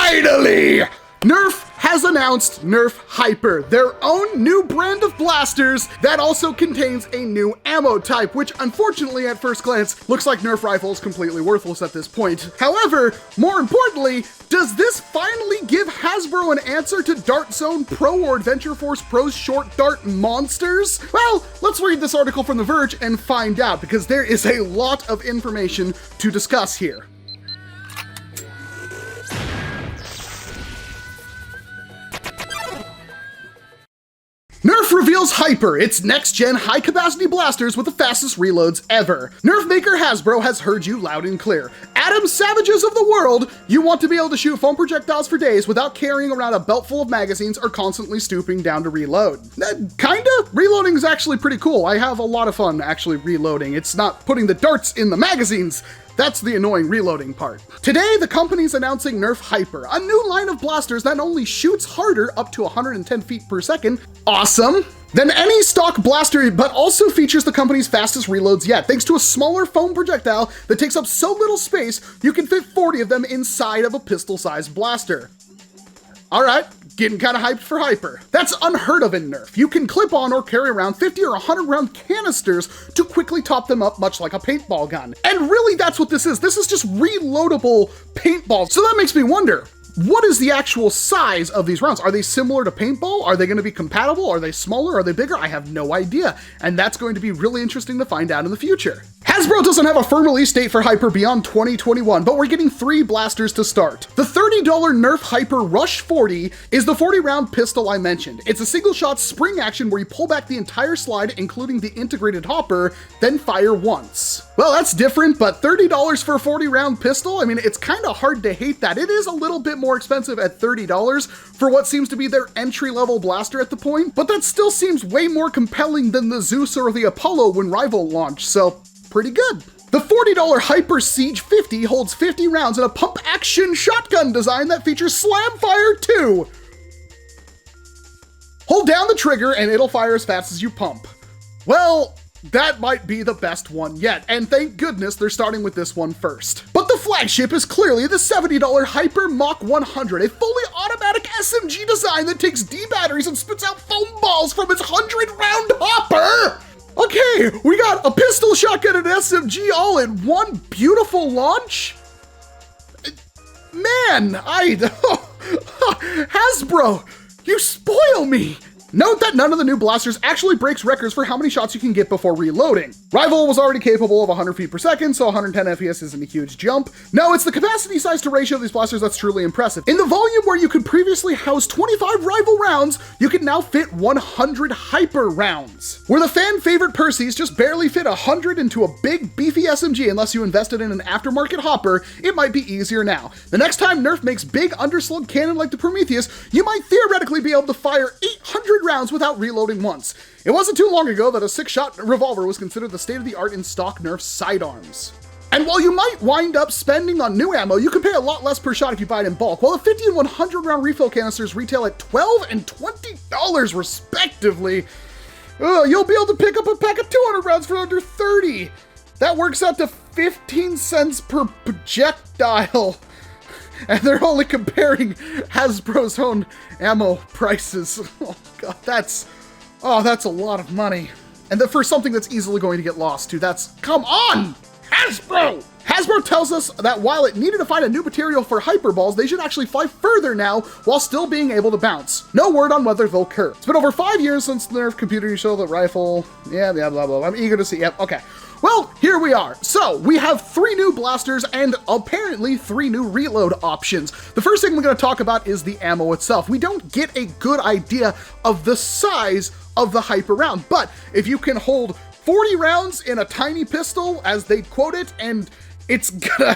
Finally! NERF has announced NERF Hyper, their own new brand of blasters that also contains a new ammo type, which unfortunately at first glance looks like NERF Rifle is completely worthless at this point. However, more importantly, does this finally give Hasbro an answer to Dart Zone Pro or Adventure Force Pro's short dart monsters? Well, let's read this article from The Verge and find out, because there is a lot of information to discuss here. NERF reveals Hyper, its next-gen high-capacity blasters with the fastest reloads ever. NERF maker Hasbro has heard you loud and clear. Atom Savages of the world, you want to be able to shoot foam projectiles for days without carrying around a belt full of magazines or constantly stooping down to reload. Kinda? Reloading is actually pretty cool. I have a lot of fun actually reloading. It's not putting the darts in the magazines. That's the annoying reloading part. Today, the company's announcing NERF Hyper, a new line of blasters that not only shoots harder, up to 110 feet per second, awesome, than any stock blaster, but also features the company's fastest reloads yet. Thanks to a smaller foam projectile that takes up so little space, you can fit 40 of them inside of a pistol-sized blaster. All right, getting kind of hyped for Hyper. That's unheard of in NERF. You can clip on or carry around 50 or 100 round canisters to quickly top them up, much like a paintball gun. And really that's what this is. This is just reloadable paintballs. So that makes me wonder, what is the actual size of these rounds? Are they similar to paintball? Are they going to be compatible? Are they smaller? Are they bigger? I have no idea. And that's going to be really interesting to find out in the future. Hasbro doesn't have a firm release date for Hyper beyond 2021, but we're getting 3 blasters to start. The $30 NERF Hyper RUSH-40 is the 40-round pistol I mentioned. It's a single-shot spring action where you pull back the entire slide, including the integrated hopper, then fire once. Well, that's different, but $30 for a 40-round pistol? I mean, it's kind of hard to hate that. It is a little bit more expensive at $30 for what seems to be their entry-level blaster at the point, but that still seems way more compelling than the Zeus or the Apollo when Rival launched, so pretty good. The $40 Hyper Siege 50 holds 50 rounds in a pump-action shotgun design that features Slamfire 2. Hold down the trigger and it'll fire as fast as you pump. Well, that might be the best one yet, and thank goodness they're starting with this one first. But the flagship is clearly the $70 HYPER MACH-100, a fully automatic SMG design that takes D batteries and spits out foam balls from its 100-round hopper! Okay, we got a pistol, shotgun, and SMG all in one beautiful launch? Man, Hasbro, you spoil me! Note that none of the new blasters actually breaks records for how many shots you can get before reloading. Rival was already capable of 100 feet per second, so 110 FPS isn't a huge jump. No, it's the capacity size to ratio of these blasters that's truly impressive. In the volume where you could previously house 25 Rival rounds, you can now fit 100 Hyper rounds. Where the fan favorite Percy's just barely fit 100 into a big beefy SMG unless you invested in an aftermarket hopper, it might be easier now. The next time NERF makes big underslug cannon like the Prometheus, you might theoretically be able to fire 800 rounds without reloading once. It wasn't too long ago that a 6-shot revolver was considered the state-of-the-art in stock NERF sidearms. And while you might wind up spending on new ammo, you can pay a lot less per shot if you buy it in bulk. While the 50 and 100 round refill canisters retail at $12 and $20 respectively, you'll be able to pick up a pack of 200 rounds for under $30. That works out to 15 cents per projectile. And they're only comparing Hasbro's own ammo prices. Oh god, that's a lot of money. And for something that's easily going to get lost too, come on, Hasbro! Hasbro tells us that while it needed to find a new material for Hyper balls, they should actually fly further now while still being able to bounce. No word on whether they'll curve. It's been over 5 years since the NERF computer showed the rifle. Yeah, blah, blah, blah. I'm eager to see. Yep, okay. Well, here we are. So, we have 3 new blasters and apparently 3 new reload options. The first thing we're going to talk about is the ammo itself. We don't get a good idea of the size of the Hyper round, but if you can hold 40 rounds in a tiny pistol, as they quote it, and it's gonna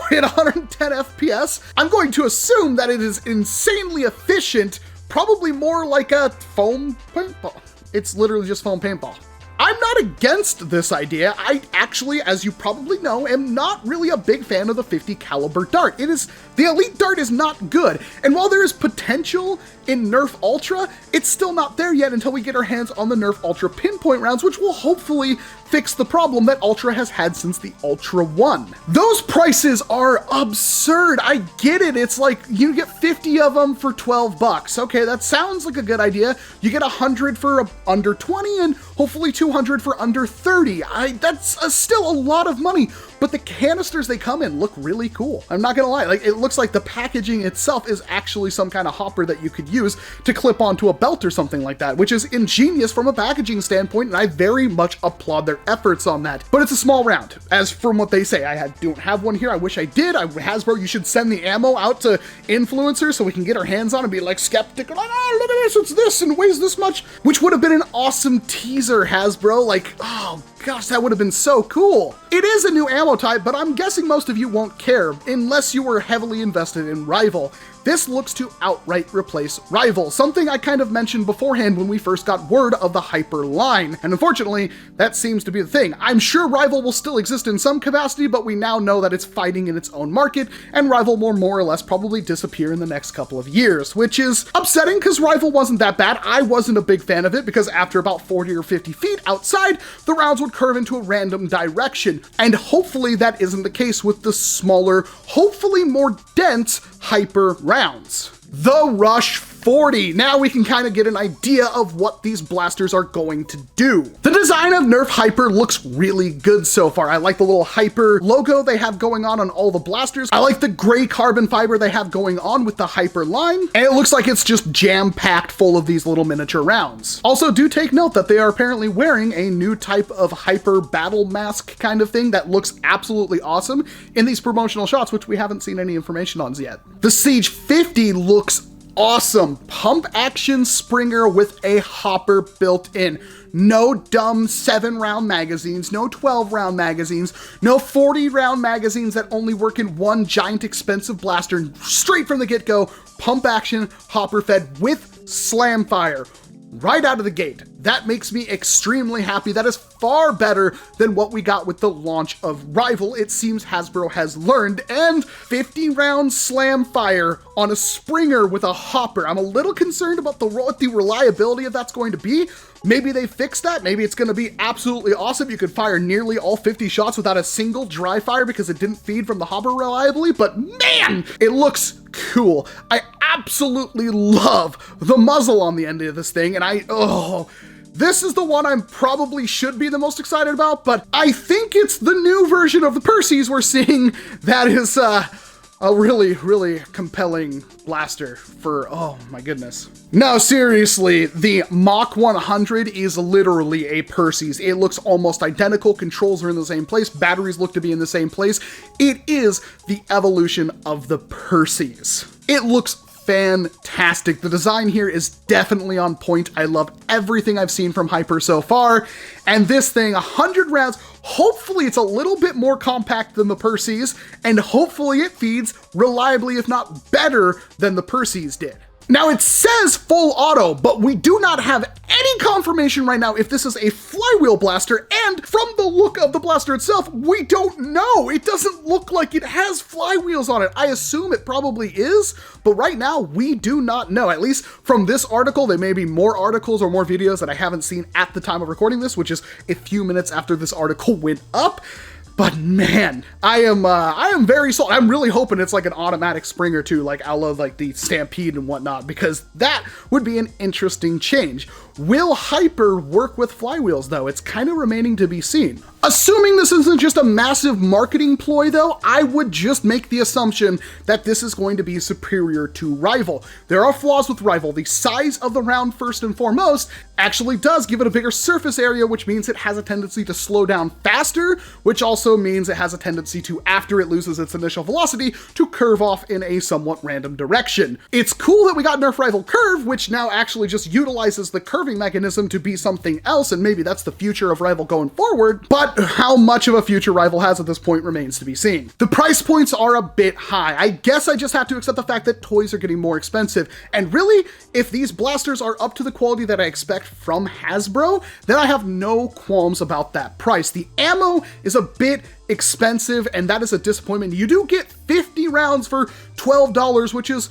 hit 110 FPS, I'm going to assume that it is insanely efficient, probably more like a foam paintball. It's literally just foam paintball. I'm not against this idea. I actually, as you probably know, am not really a big fan of the 50 caliber dart. The elite dart is not good. And while there is potential in NERF Ultra, it's still not there yet until we get our hands on the NERF Ultra pinpoint rounds, which will hopefully fix the problem that Ultra has had since the Ultra 1. Those prices are absurd. I get it. It's like you get 50 of them for 12 bucks. Okay, that sounds like a good idea. You get 100 for under 20 and hopefully 200 for under 30. That's still a lot of money, but the canisters they come in look really cool. I'm not gonna lie, like it looks like the packaging itself is actually some kind of hopper that you could use to clip onto a belt or something like that, which is ingenious from a packaging standpoint, and I very much applaud their efforts on that. But it's a small round, as from what they say. I don't have one here. I wish I did. Hasbro, you should send the ammo out to influencers so we can get our hands on it and be like skeptical. Oh, look at this, it's this and weighs this much, which would have been an awesome teaser, Hasbro. Like, oh gosh, that would have been so cool. It is a new ammo type, but I'm guessing most of you won't care unless you were heavily invested in Rival. This looks to outright replace Rival, something I kind of mentioned beforehand when we first got word of the Hyper line. And unfortunately, that seems to be the thing. I'm sure Rival will still exist in some capacity, but we now know that it's fighting in its own market, and Rival will more or less probably disappear in the next couple of years, which is upsetting because Rival wasn't that bad. I wasn't a big fan of it because after about 40 or 50 feet outside, the rounds would curve into a random direction. And hopefully that isn't the case with the smaller, hopefully more dense Hyper rounds. The Rush-40. Now we can kind of get an idea of what these blasters are going to do. The design of NERF Hyper looks really good so far. I like the little Hyper logo they have going on all the blasters. I like the gray carbon fiber they have going on with the Hyper line. And it looks like it's just jam-packed full of these little miniature rounds. Also, do take note that they are apparently wearing a new type of Hyper battle mask kind of thing that looks absolutely awesome in these promotional shots, which we haven't seen any information on yet. The Siege 50 looks awesome. Pump action Springer with a hopper built in. No dumb 7-round magazines, no 12-round magazines, no 40-round magazines that only work in one giant expensive blaster. Straight from the get-go, pump action, hopper fed with Slamfire. Right out of the gate. That makes me extremely happy. That is far better than what we got with the launch of Rival. It seems Hasbro has learned, and 50-round Slamfire on a Springer with a hopper. I'm a little concerned about the reliability of that's going to be. Maybe they fix that. Maybe it's going to be absolutely awesome. You could fire nearly all 50 shots without a single dry fire because it didn't feed from the hopper reliably, but man, it looks cool. I absolutely love the muzzle on the end of this thing, and this is the one I probably should be the most excited about, but I think it's the new version of the Perseus we're seeing that is a really, really compelling blaster for, oh my goodness. No, seriously, the Mach-100 is literally a Perseus. It looks almost identical. Controls are in the same place. Batteries look to be in the same place. It is the evolution of the Perseus. It looks fantastic. The design here is definitely on point. I love everything I've seen from Hyper so far. And this thing, 100 rounds, hopefully it's a little bit more compact than the Perseus, and hopefully it feeds reliably, if not better than the Perseus did. Now it says full auto, but we do not have any confirmation right now if this is a flywheel blaster, and from the look of the blaster itself, we don't know. It doesn't look like it has flywheels on it. I assume it probably is, but right now we do not know. At least from this article, there may be more articles or more videos that I haven't seen at the time of recording this, which is a few minutes after this article went up. But man, I am very sold. I'm really hoping it's like an automatic Springer too, like a la like the Stampede and whatnot, because that would be an interesting change. Will Hyper work with flywheels though? It's kind of remaining to be seen. Assuming this isn't just a massive marketing ploy though, I would just make the assumption that this is going to be superior to Rival. There are flaws with Rival. The size of the round, first and foremost, actually does give it a bigger surface area, which means it has a tendency to slow down faster, which also means it has a tendency to, after it loses its initial velocity, to curve off in a somewhat random direction. It's cool that we got NERF Rival Curve, which now actually just utilizes the curving mechanism to be something else, and maybe that's the future of Rival going forward, but how much of a future Rival has at this point remains to be seen. The price points are a bit high. I guess I just have to accept the fact that toys are getting more expensive, and really, if these blasters are up to the quality that I expect from Hasbro, then I have no qualms about that price. The ammo is a bit expensive, and that is a disappointment. You do get 50 rounds for $12, which is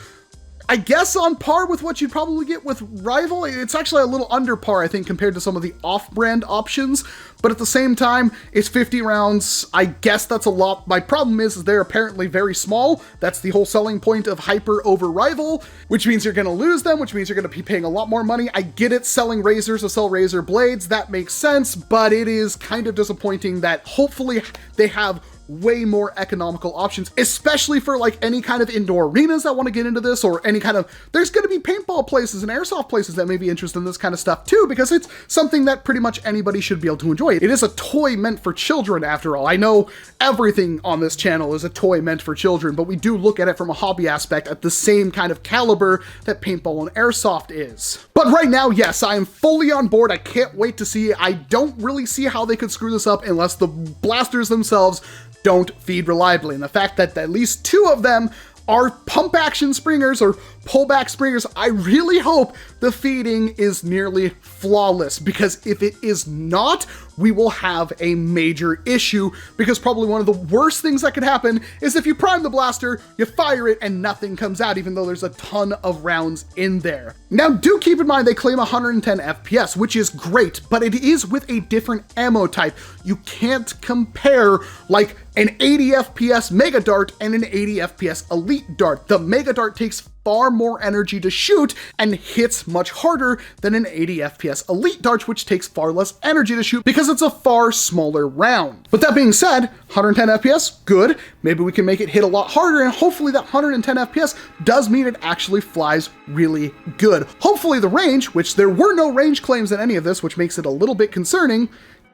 I guess on par with what you'd probably get with Rival. It's actually a little under par, I think, compared to some of the off-brand options, but at the same time, it's 50 rounds. I guess that's a lot. My problem is they're apparently very small. That's the whole selling point of Hyper over Rival, which means you're gonna lose them, which means you're gonna be paying a lot more money. I get it, selling razors to sell razor blades, that makes sense, but it is kind of disappointing that hopefully they have way more economical options, especially for like any kind of indoor arenas that want to get into this, or any kind of, there's going to be paintball places and airsoft places that may be interested in this kind of stuff too, because it's something that pretty much anybody should be able to enjoy. It is a toy meant for children after all. I know everything on this channel is a toy meant for children, but we do look at it from a hobby aspect at the same kind of caliber that paintball and airsoft is. But right now, yes, I am fully on board. I can't wait to see it. I don't really see how they could screw this up unless the blasters themselves don't feed reliably. And the fact that at least 2 of them are pump action springers or pullback springers, I really hope the feeding is nearly flawless, because if it is not, we will have a major issue, because probably one of the worst things that could happen is if you prime the blaster, you fire it, and nothing comes out, even though there's a ton of rounds in there. Now, do keep in mind they claim 110 FPS, which is great, but it is with a different ammo type. You can't compare like an 80 FPS Mega Dart and an 80 FPS Elite Dart. The Mega Dart takes far more energy to shoot and hits much harder than an 80 FPS Elite Dart, which takes far less energy to shoot because it's a far smaller round. But that being said, 110 FPS, good. Maybe we can make it hit a lot harder, and hopefully that 110 FPS does mean it actually flies really good. Hopefully the range, which there were no range claims in any of this, which makes it a little bit concerning,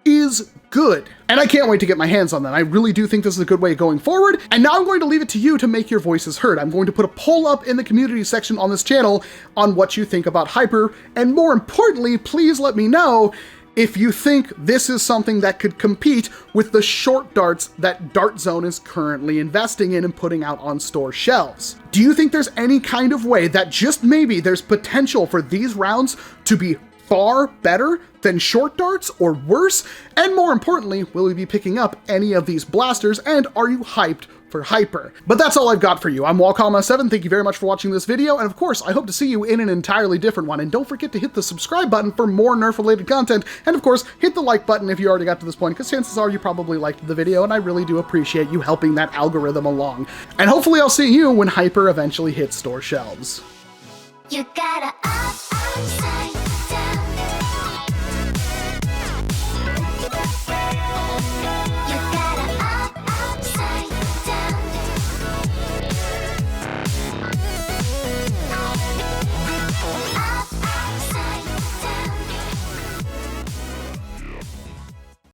is good. And I can't wait to get my hands on that. I really do think this is a good way going forward. And now I'm going to leave it to you to make your voices heard. I'm going to put a poll up in the community section on this channel on what you think about Hyper. And more importantly, please let me know if you think this is something that could compete with the short darts that Dart Zone is currently investing in and putting out on store shelves. Do you think there's any kind of way that just maybe there's potential for these rounds to be far better than short darts, or worse? And more importantly, will we be picking up any of these blasters, and are you hyped for Hyper? But that's all I've got for you. I'm Walcom S7, thank you very much for watching this video, and of course, I hope to see you in an entirely different one. And don't forget to hit the subscribe button for more Nerf-related content, and of course, hit the like button if you already got to this point, because chances are you probably liked the video, and I really do appreciate you helping that algorithm along. And hopefully I'll see you when Hyper eventually hits store shelves. You gotta